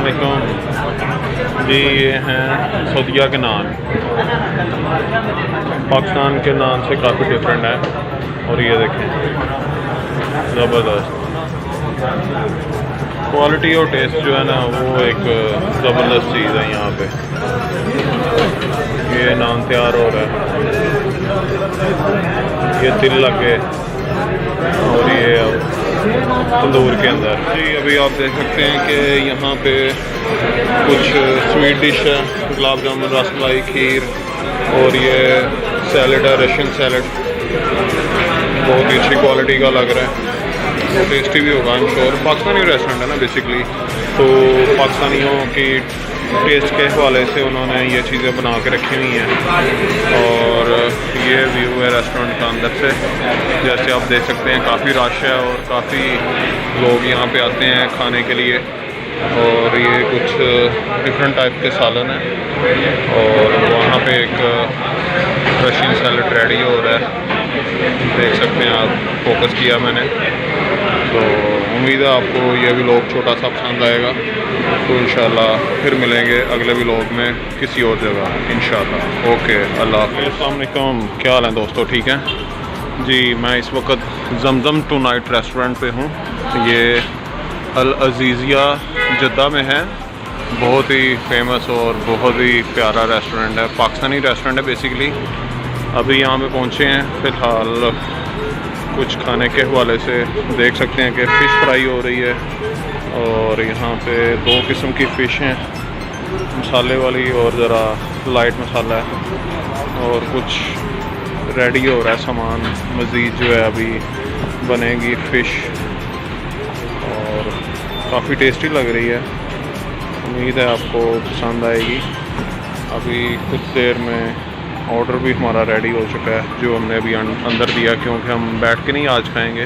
अस्सलामुअलैकुम जी। ये हैं सऊदीया के नान। पाकिस्तान के नान से काफ़ी डिफरेंट है। और ये देखें, ज़बरदस्त क्वालिटी और टेस्ट जो है ना वो एक ज़बरदस्त चीज़ है यहाँ पे। ये नान तैयार हो रहा है, ये तिल लगे और ये तंदूर के अंदर जी। अभी आप देख सकते हैं कि यहाँ पे कुछ स्वीट डिश है, गुलाब जामुन, रसमलाई, खीर और ये सैलड है, रशियन सैलड। बहुत ही अच्छी क्वालिटी का लग रहा है, तो टेस्टी भी होगा I am sure. Pakistani restaurant है ना बेसिकली, तो पाकिस्तानियों की टेस्ट के हवाले से उन्होंने ये चीज़ें बना के रखी हुई हैं। और ये व्यू है रेस्टोरेंट का अंदर से, जैसे आप देख सकते हैं काफ़ी रश है और काफ़ी लोग यहाँ पे आते हैं खाने के लिए। और ये कुछ डिफरेंट टाइप के सालन हैं और वहाँ पे एक रशियन सैलड रेडी हो रहा है, देख सकते हैं आप, फोकस किया मैंने। तो उम्मीद है आपको ये व्लॉग छोटा सा पसंद आएगा। तो इंशाल्लाह फिर मिलेंगे अगले व्लॉग में किसी और जगह इंशाल्लाह। ओके, अल्लाह हाफ़िज़। अस्सलाम वालेकुम, क्या हाल है दोस्तों, ठीक हैं जी। मैं इस वक्त जमजम टू नाइट रेस्टोरेंट पे हूँ। ये अल-अज़ीज़िया जद्दा में है। बहुत ही फेमस और बहुत ही प्यारा रेस्टोरेंट है, पाकिस्तानी रेस्टोरेंट है बेसिकली। अभी यहाँ पे पहुँचे हैं फ़िलहाल। कुछ खाने के हवाले से देख सकते हैं कि फ़िश फ्राई हो रही है और यहाँ पे 2 किस्म की फ़िश हैं, मसाले वाली और ज़रा लाइट मसाला है। और कुछ रेडी हो रहा है सामान, मज़ीद जो है अभी बनेगी फ़िश और काफ़ी टेस्टी लग रही है। उम्मीद है आपको पसंद आएगी। अभी कुछ देर में ऑर्डर भी हमारा रेडी हो चुका है, जो हमने अभी अंदर दिया, क्योंकि हम बैठ के नहीं आज खाएंगे,